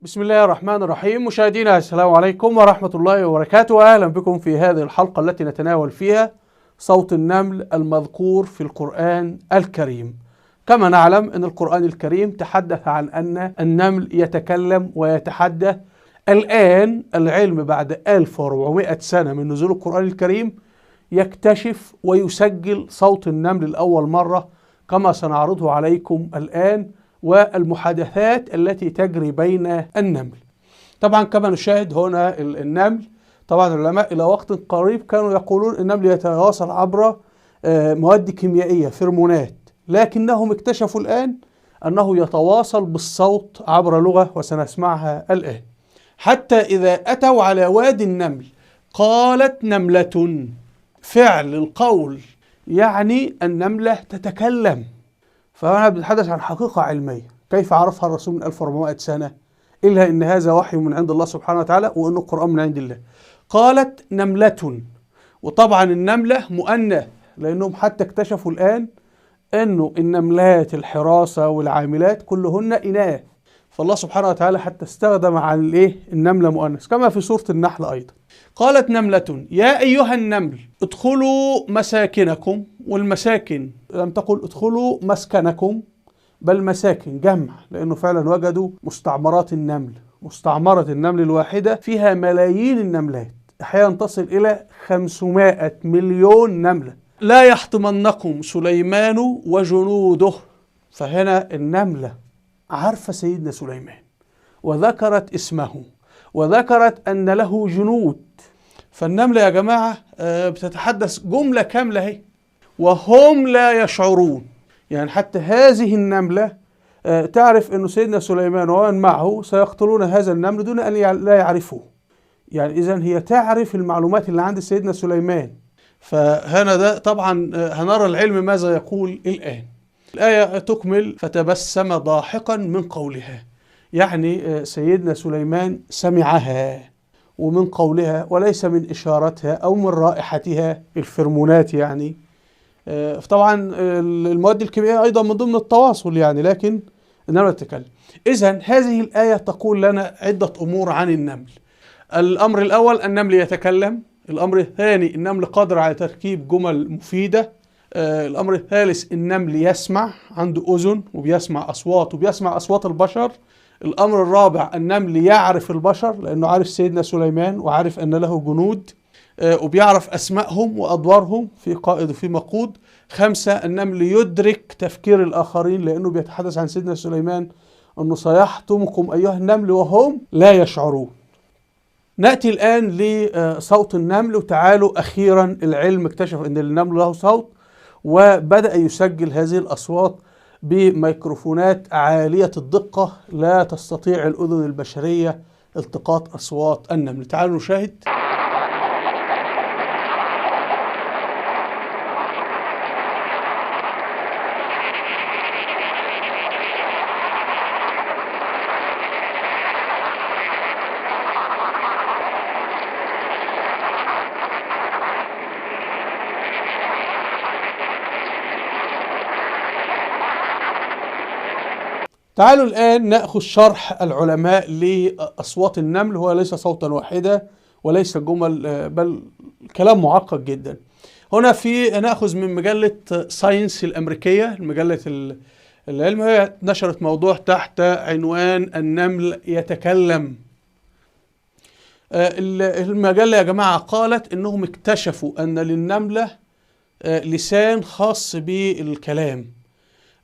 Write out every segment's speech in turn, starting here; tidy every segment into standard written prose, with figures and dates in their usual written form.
بسم الله الرحمن الرحيم. مشاهدينا السلام عليكم ورحمة الله وبركاته. أهلا بكم في هذه الحلقة التي نتناول فيها صوت النمل المذكور في القرآن الكريم. كما نعلم أن القرآن الكريم تحدث عن أن النمل يتكلم ويتحدث. الآن العلم بعد 1400 سنة من نزول القرآن الكريم يكتشف ويسجل صوت النمل لأول مرة، كما سنعرضه عليكم الآن، والمحادثات التي تجري بين النمل. طبعا كما نشاهد هنا النمل، طبعا العلماء إلى وقت قريب كانوا يقولون النمل يتواصل عبر مواد كيميائية، فيرمونات، لكنهم اكتشفوا الآن أنه يتواصل بالصوت عبر لغة وسنسمعها الآن. حتى إذا أتوا على وادي النمل قالت نملة، فعل القول يعني النملة تتكلم. فأنا بنتحدث عن حقيقة علمية كيف عرفها الرسول من 1400 سنة، إلا إن هذا وحي من عند الله سبحانه وتعالى وإن القرآن من عند الله. قالت نملة، وطبعا النملة مؤنث لأنهم حتى اكتشفوا الآن إنه النملات الحراسة والعاملات كلهن إناث، فالله سبحانه وتعالى حتى استخدم عن النملة مؤنث كما في سورة النحل أيضا. قالت نملة يا أيها النمل ادخلوا مساكنكم، والمساكن لم تقل ادخلوا مسكنكم بل مساكن جمع، لأنه فعلا وجدوا مستعمرات النمل. مستعمرة النمل الواحدة فيها ملايين النملات، أحيانا تصل إلى 500 مليون نملة. لا يحطمنكم سليمان وجنوده، فهنا النملة عارفة سيدنا سليمان وذكرت اسمه وذكرت أن له جنود. فالنملة يا جماعة بتتحدث جملة كاملة هي وهم لا يشعرون. يعني حتى هذه النملة تعرف أن سيدنا سليمان ومن معه سيقتلون هذا النمل دون أن لا يعرفوه. يعني إذن هي تعرف المعلومات اللي عند سيدنا سليمان. فهنا ده طبعا هنرى العلم ماذا يقول الآن. الآية تكمل فتبسم ضاحكا من قولها، يعني سيدنا سليمان سمعها ومن قولها وليس من إشارتها أو من رائحتها، الفرمونات يعني. طبعا المواد الكيميائية أيضا من ضمن التواصل يعني، لكن النمل تتكلم. إذن هذه الآية تقول لنا عدة أمور عن النمل. الأمر الأول النمل يتكلم. الأمر الثاني النمل قادر على تركيب جمل مفيدة. الأمر الثالث النمل يسمع، عنده أذن وبيسمع أصوات وبيسمع أصوات البشر. الأمر الرابع النمل يعرف البشر لأنه عارف سيدنا سليمان وعارف أن له جنود، وبيعرف أسمائهم وأدوارهم في قائد وفي مقود. 5 النمل يدرك تفكير الآخرين لأنه بيتحدث عن سيدنا سليمان أنه سيحطمكم أيها النمل وهم لا يشعرون. نأتي الآن لصوت النمل، وتعالوا أخيرا العلم اكتشف أن النمل له صوت وبدأ يسجل هذه الأصوات بميكروفونات عالية الدقة لا تستطيع الأذن البشرية التقاط أصوات النمل. تعالوا نشاهد. تعالوا الآن نأخذ شرح العلماء لأصوات النمل. هو ليس صوتا واحدا وليس جمل، بل كلام معقد جدا. هنا نأخذ من مجلة ساينس الأمريكية، مجلة العلم. هي نشرت موضوع تحت عنوان النمل يتكلم. المجلة يا جماعة قالت إنهم اكتشفوا أن للنملة لسان خاص بالكلام.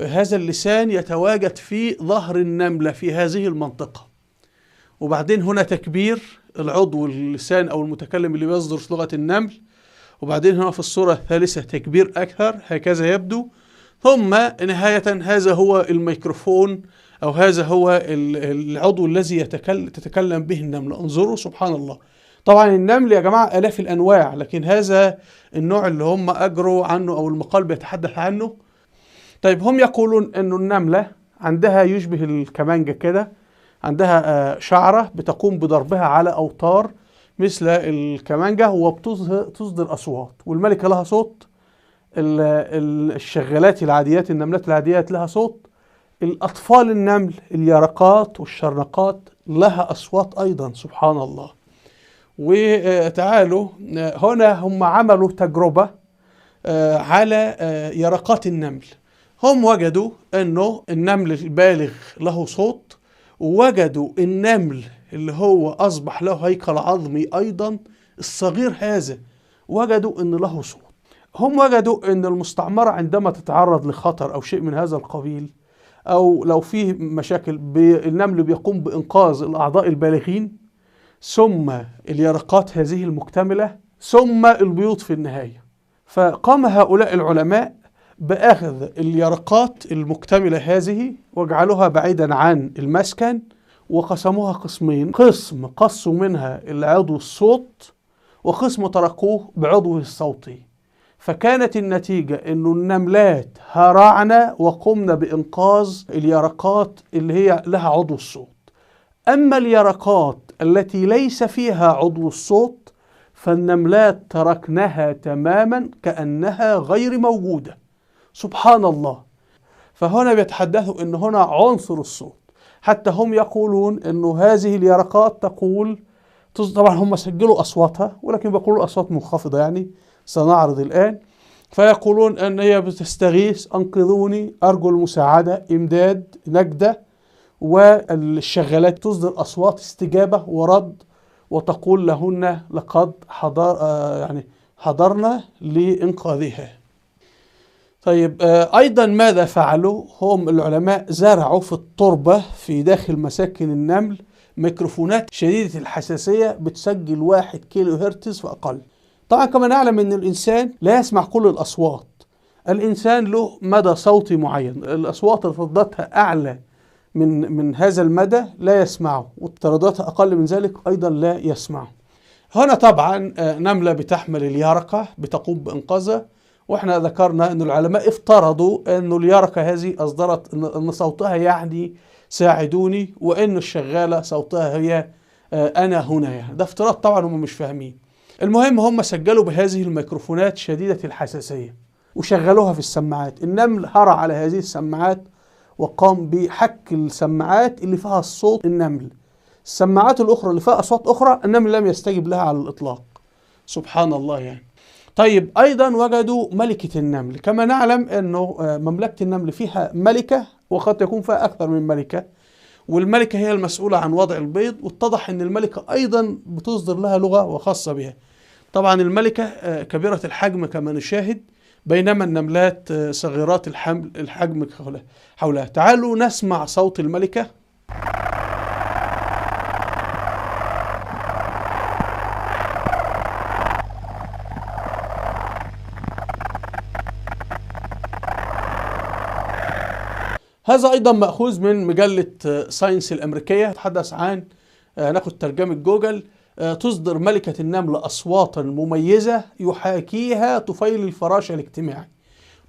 هذا اللسان يتواجد في ظهر النملة في هذه المنطقة. وبعدين هنا تكبير العضو اللسان أو المتكلم اللي بيصدر لغة النمل. وبعدين هنا في الصورة الثالثة تكبير أكثر، هكذا يبدو. ثم نهاية هذا هو الميكروفون أو هذا هو العضو الذي تتكلم به النملة. انظروا سبحان الله. طبعا النمل يا جماعة آلاف الأنواع، لكن هذا النوع اللي هم أجروا عنه أو المقال بيتحدث عنه. طيب هم يقولون أنه النملة عندها يشبه الكمانجة كده، عندها شعرة بتقوم بضربها على أوتار مثل الكمانجة وبتصدر أصوات. والملكة لها صوت، الشغالات العاديات النملات العاديات لها صوت، الأطفال النمل اليرقات والشرنقات لها أصوات أيضا سبحان الله. وتعالوا هنا هم عملوا تجربة على يرقات النمل. هم وجدوا أنه النمل البالغ له صوت، ووجدوا النمل اللي هو أصبح له هيكل عظمي أيضا الصغير هذا وجدوا أن له صوت. هم وجدوا أن المستعمرة عندما تتعرض لخطر أو شيء من هذا القبيل، أو لو فيه مشاكل، النمل بيقوم بإنقاذ الأعضاء البالغين ثم اليرقات هذه المكتملة ثم البيوض في النهاية. فقام هؤلاء العلماء بأخذ اليرقات المكتملة هذه وجعلوها بعيدا عن المسكن وقسموها قسمين، قسم قصوا منها العضو الصوت وقسم تركوه بعضوه الصوتي. فكانت النتيجة أنه النملات هرعنا وقمنا بإنقاذ اليرقات اللي هي لها عضو الصوت. أما اليرقات التي ليس فيها عضو الصوت فالنملات تركناها تماما كأنها غير موجودة سبحان الله. فهنا بيتحدثوا أن هنا عنصر الصوت، حتى هم يقولون أنه هذه اليرقات تقول، طبعا هم سجلوا أصواتها ولكن بيقولوا أصوات منخفضة يعني سنعرض الآن. فيقولون أن هي بتستغيث، أنقذوني، أرجو المساعدة، إمداد، نجدة. والشغالات تصدر أصوات استجابة ورد وتقول لهن لقد حضرنا لإنقاذها. طيب أيضا ماذا فعلوا؟ هم العلماء زرعوا في التربة في داخل مساكن النمل ميكروفونات شديدة الحساسية بتسجل 1 كيلو هرتز فأقل. طبعا كما نعلم أن الإنسان لا يسمع كل الأصوات، الإنسان له مدى صوتي معين، الأصوات اللي تردداتها أعلى من هذا المدى لا يسمعه، والترددات أقل من ذلك أيضا لا يسمعه. هنا طبعا نملة بتحمل اليرقة بتقوم بإنقاذها، وإحنا ذكرنا أن العلماء افترضوا أن اليرقة هذه أصدرت أن صوتها يعني ساعدوني، وأن الشغالة صوتها هي أنا هنا يعني. ده افتراض طبعا هم مش فاهمين. المهم هم سجلوا بهذه الميكروفونات شديدة الحساسية وشغلوها في السماعات. النمل هرع على هذه السماعات وقام بحك السماعات اللي فيها الصوت النمل. السماعات الأخرى اللي فيها أصوات أخرى النمل لم يستجب لها على الإطلاق سبحان الله يعني. طيب أيضا وجدوا ملكة النمل. كما نعلم أنه مملكة النمل فيها ملكة وقد يكون فيها أكثر من ملكة، والملكة هي المسؤولة عن وضع البيض، واتضح أن الملكة أيضا بتصدر لها لغة وخاصة بها. طبعا الملكة كبيرة الحجم كما نشاهد، بينما النملات صغيرات الحجم حولها. تعالوا نسمع صوت الملكة. هذا أيضا مأخوذ من مجلة ساينس الأمريكية، تتحدث عن ناخد ترجمة جوجل، تصدر ملكة النمل أصواتا مميزة يحاكيها طفيل الفراشة الاجتماعي.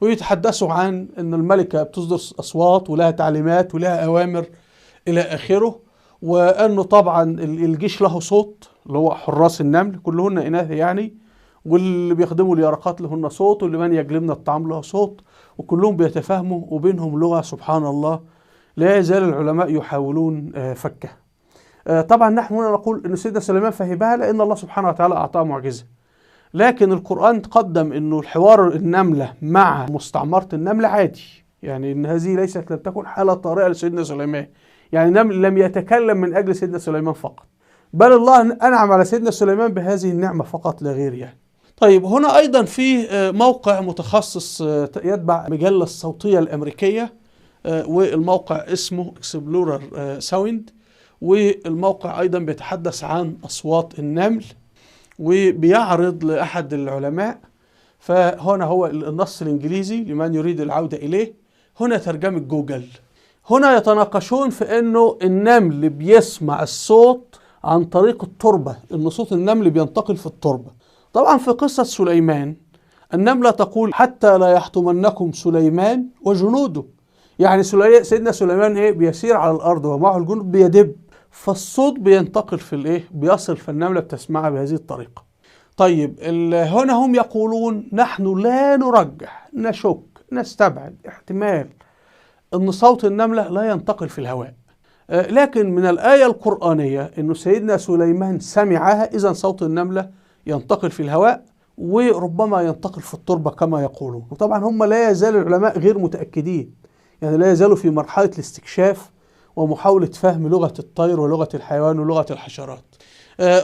ويتحدثوا عن أن الملكة بتصدر أصوات ولها تعليمات ولها أوامر إلى آخره، وأنه طبعا الجيش له صوت اللي هو حراس النمل كلهن إناث يعني، واللي بيخدموا اليرقات لهن صوت، واللي من يجلبن الطعام له صوت، وكلهم بيتفاهموا وبينهم لغة سبحان الله. لا يزال العلماء يحاولون فكها. طبعا نحن هنا نقول أن سيدنا سليمان فهمها لأن الله سبحانه وتعالى أعطاه معجزة، لكن القرآن تقدم أنه الحوار النملة مع مستعمرة النمل عادي، يعني أن هذه ليست لم تكن حالة طارئة لسيدنا سليمان، يعني النمل لم يتكلم من أجل سيدنا سليمان فقط، بل الله أنعم على سيدنا سليمان بهذه النعمة فقط لا غير يعني. طيب هنا أيضا في موقع متخصص يتبع مجلة الصوتية الأمريكية، والموقع اسمه اكسبلورر ساوند، والموقع أيضا بيتحدث عن أصوات النمل وبيعرض لأحد العلماء. فهنا هو النص الإنجليزي لمن يريد العودة إليه، هنا ترجمة جوجل. هنا يتناقشون في أنه النمل بيسمع الصوت عن طريق التربة، أن صوت النمل بينتقل في التربة. طبعا في قصة سليمان النملة تقول حتى لا يحطمنكم سليمان وجنوده، يعني سيدنا سليمان بيسير على الأرض ومعه الجنود بيدب، فالصوت بينتقل في بيصل، فالنملة بتسمعها بهذه الطريقة. طيب هنا هم يقولون نحن لا نرجح، نشك، نستبعد احتمال أن صوت النملة لا ينتقل في الهواء. لكن من الآية القرآنية أن سيدنا سليمان سمعها، إذن صوت النملة ينتقل في الهواء وربما ينتقل في التربة كما يقولون. وطبعا هم لا يزال العلماء غير متأكدين، يعني لا يزالوا في مرحلة الاستكشاف ومحاولة فهم لغة الطير ولغة الحيوان ولغة الحشرات.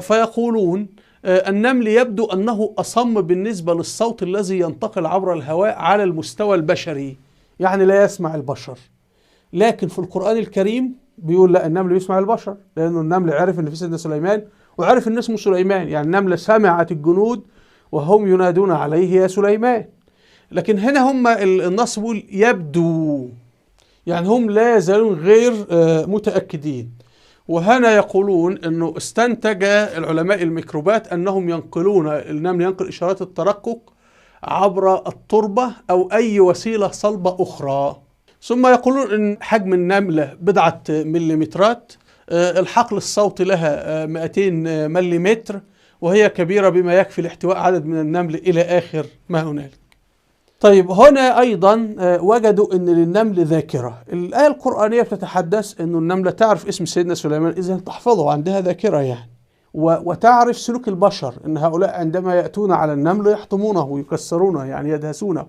فيقولون النمل يبدو أنه أصم بالنسبة للصوت الذي ينتقل عبر الهواء على المستوى البشري، يعني لا يسمع البشر. لكن في القرآن الكريم بيقول لا، النمل يسمع البشر، لأنه النمل عرف أن في سيدنا سليمان وعرف أن اسمه سليمان، يعني النملة سمعت الجنود وهم ينادون عليه يا سليمان. لكن هنا هم النص بيقول يبدو، يعني هم لا يزالون غير متأكدين. وهنا يقولون أنه استنتج العلماء الميكروبات أنهم ينقلون، النمل ينقل إشارات الترقق عبر التربة أو أي وسيلة صلبة أخرى. ثم يقولون أن حجم النملة بضعة مليمترات، الحقل الصوتي لها 200 مليمتر، وهي كبيرة بما يكفي لاحتواء عدد من النمل إلى آخر ما هنالك. طيب هنا أيضا وجدوا أن للنمل ذاكرة. الآية القرآنية بتتحدث أن النملة تعرف اسم سيدنا سليمان، إذن تحفظه، عندها ذاكرة يعني، وتعرف سلوك البشر، أن هؤلاء عندما يأتون على النمل يحطمونه ويكسرونه، يعني يدهسونه.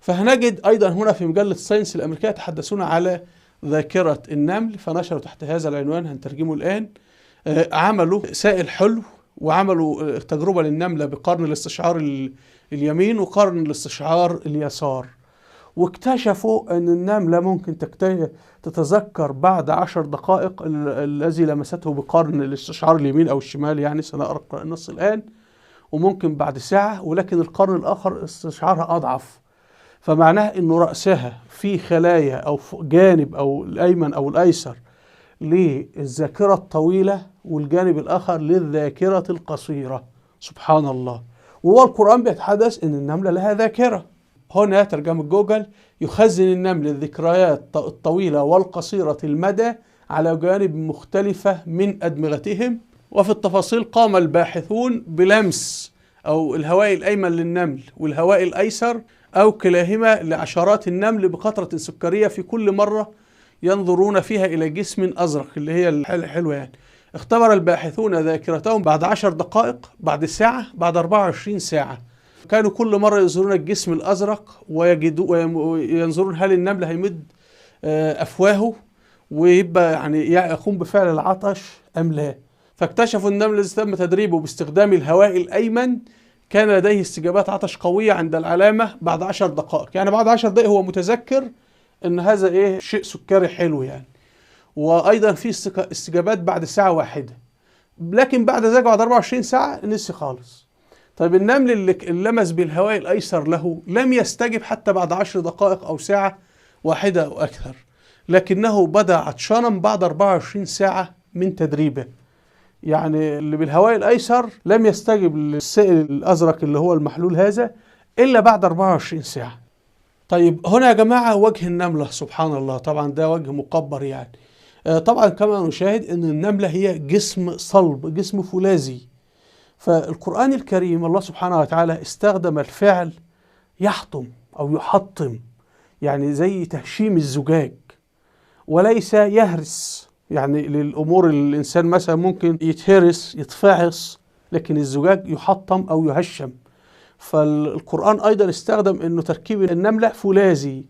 فهنجد أيضا هنا في مجلة ساينس الأمريكية يتحدثون على ذاكرة النمل، فنشروا تحت هذا العنوان، هنترجمه الآن. عملوا سائل حلو، وعملوا تجربة للنملة بقرن الاستشعار اليمين وقرن الاستشعار اليسار، واكتشفوا أن النملة ممكن تتذكر بعد 10 دقائق الذي لمسته بقرن الاستشعار اليمين أو الشمال، يعني سنقرأ النص الآن، وممكن بعد ساعة، ولكن القرن الآخر استشعارها أضعف. فمعناه أن رأسها في خلايا أو جانب أو الأيمن أو الأيسر للذاكرة الطويلة، والجانب الآخر للذاكرة القصيرة. سبحان الله. وهو القرآن بيتحدث أن النملة لها ذاكرة. هنا ترجمة جوجل: يخزن النمل الذكريات الطويلة والقصيرة المدى على جوانب مختلفة من أدمغتهم. وفي التفاصيل قام الباحثون بلمس أو الهواء الأيمن للنمل والهواء الأيسر أو كلاهما لعشرات النمل بقطرة سكرية في كل مرة ينظرون فيها إلى جسم أزرق، اللي هي الحلوة يعني. اختبر الباحثون ذاكرتهم بعد 10 دقائق، بعد ساعة، بعد 24 ساعة. كانوا كل مرة ينظرون الجسم الأزرق وينظرون هل النمل هيمد أفواهه ويبقى يعني يقوم بفعل العطش أم لا. فاكتشفوا النمل الذي تم تدريبه باستخدام الهواء الأيمن كان لديه استجابات عطش قوية عند العلامة بعد 10 دقائق، يعني بعد 10 دقائق هو متذكر ان هذا شيء سكري حلو يعني. وايضا في استجابات بعد ساعة واحدة، لكن بعد ذلك بعد 24 ساعة نسي خالص. طيب النمل اللي لمس بالهواء الايسر له لم يستجب حتى بعد 10 دقائق او ساعة واحدة او اكثر، لكنه بدأ عطشانا بعد 24 ساعة من تدريبه. يعني اللي بالهواء الايسر لم يستجب للسائل الازرق اللي هو المحلول هذا الا بعد 24 ساعة. طيب هنا يا جماعة وجه النملة، سبحان الله، طبعا ده وجه مكبر يعني. طبعا كما نشاهد ان النملة هي جسم صلب، جسم فولاذي. فالقرآن الكريم الله سبحانه وتعالى استخدم الفعل يحطم او يحطم، يعني زي تهشيم الزجاج، وليس يهرس. يعني للأمور الإنسان مثلا ممكن يتهرس يتفعص، لكن الزجاج يحطم أو يهشم. فالقرآن أيضا استخدم أنه تركيب النملة فولاذي.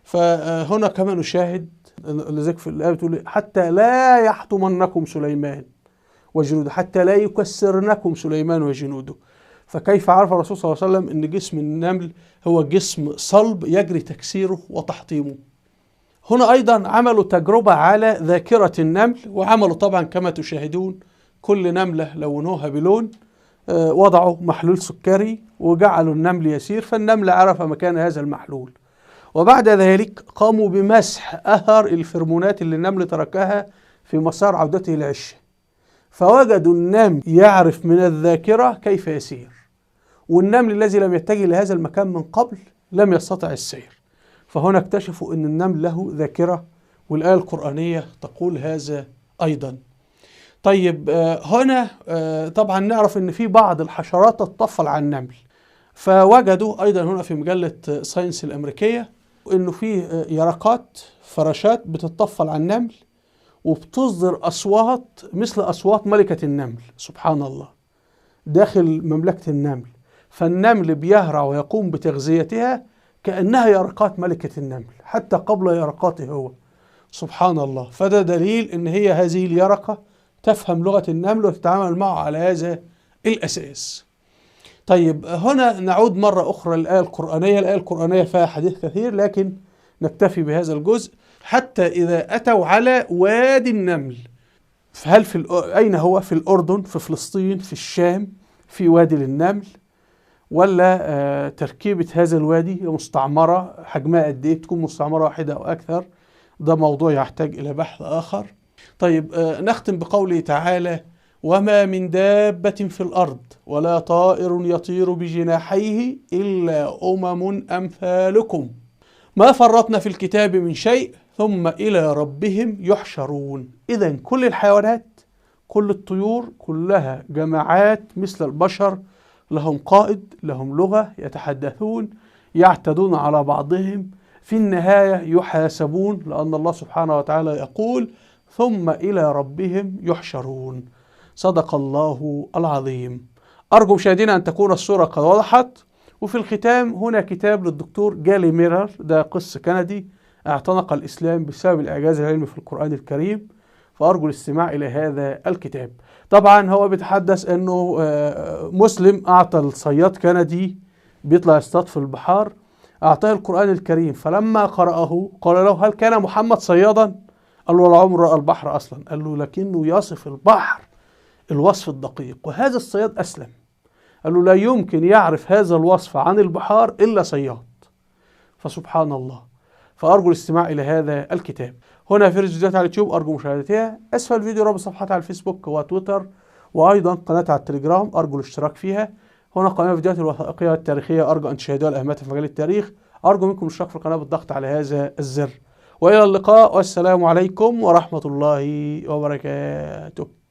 فهنا كما نشاهد لذلك في الآية بتقول حتى لا يحطمنكم سليمان وجنوده، حتى لا يكسرنكم سليمان وجنوده. فكيف عرف الرسول صلى الله عليه وسلم أن جسم النمل هو جسم صلب يجري تكسيره وتحطيمه؟ هنا أيضا عملوا تجربة على ذاكرة النمل، وعملوا طبعا كما تشاهدون كل نملة لونوها بلون، وضعوا محلول سكري وجعلوا النمل يسير، فالنمل عرف مكان هذا المحلول. وبعد ذلك قاموا بمسح أثر الفرمونات اللي النمل تركها في مسار عودته العشة، فوجدوا النمل يعرف من الذاكرة كيف يسير، والنمل الذي لم يتجه لهذا المكان من قبل لم يستطع السير. فهنا اكتشفوا أن النمل له ذاكرة، والآية القرآنية تقول هذا أيضا. طيب هنا طبعا نعرف أن في بعض الحشرات تتطفل على النمل، فوجدوا أيضا هنا في مجلة ساينس الأمريكية إنه فيه يرقات فراشات بتتطفل على النمل وبتصدر أصوات مثل أصوات ملكة النمل، سبحان الله، داخل مملكة النمل. فالنمل بيهرع ويقوم بتغذيتها كأنها يرقات ملكة النمل حتى قبل يرقاته هو، سبحان الله. فده دليل إن هي هذه اليرقة تفهم لغة النمل وتتعامل معه على هذا الأساس. طيب هنا نعود مرة أخرى للآية القرآنية. الآية القرآنية فيها حديث كثير لكن نكتفي بهذا الجزء. حتى إذا أتوا على وادي النمل، فهل أين هو؟ في الأردن، في فلسطين، في الشام، في وادي للنمل، ولا تركيبة هذا الوادي مستعمرة؟ حجمها قد إيه؟ تكون مستعمرة واحدة أو أكثر؟ ده موضوع يحتاج إلى بحث آخر. طيب نختم بقوله تعالى: وما من دابة في الأرض ولا طائر يطير بجناحيه إلا أمم أمثالكم ما فرطنا في الكتاب من شيء ثم إلى ربهم يحشرون. إذن كل الحيوانات، كل الطيور، كلها جماعات مثل البشر، لهم قائد، لهم لغة، يتحدثون، يعتدون على بعضهم، في النهاية يحاسبون، لأن الله سبحانه وتعالى يقول: ثم إلى ربهم يحشرون. صدق الله العظيم. أرجو مشاهدينا أن تكون الصورة قد وضحت. وفي الختام هنا كتاب للدكتور جالي ميرر، ده قس كندي اعتنق الإسلام بسبب الإعجاز العلمي في القرآن الكريم، فأرجو الاستماع إلى هذا الكتاب. طبعا هو بيتحدث أنه مسلم أعطى الصياد كندي بيطلع يصطاد في البحار، أعطاه القرآن الكريم، فلما قرأه قال له: هل كان محمد صيادا؟ قال له: ولا عمره رأى البحر أصلا. قال له: لكنه يصف البحر الوصف الدقيق، وهذا الصياد أسلم. قال له: لا يمكن يعرف هذا الوصف عن البحار إلا صياد. فسبحان الله. فأرجو الاستماع إلى هذا الكتاب. هنا في فيديوهات على اليوتيوب أرجو مشاهدتها. أسفل الفيديو رابط صفحات على الفيسبوك وتويتر، وأيضا قناة على التليجرام أرجو الاشتراك فيها. هنا قناة فيديوهات الوثائقية والتاريخية أرجو أن تشاهدوها لأهميتها في مجال التاريخ. أرجو منكم الاشتراك في القناة بالضغط على هذا الزر. وإلى اللقاء والسلام عليكم ورحمة الله وبركاته.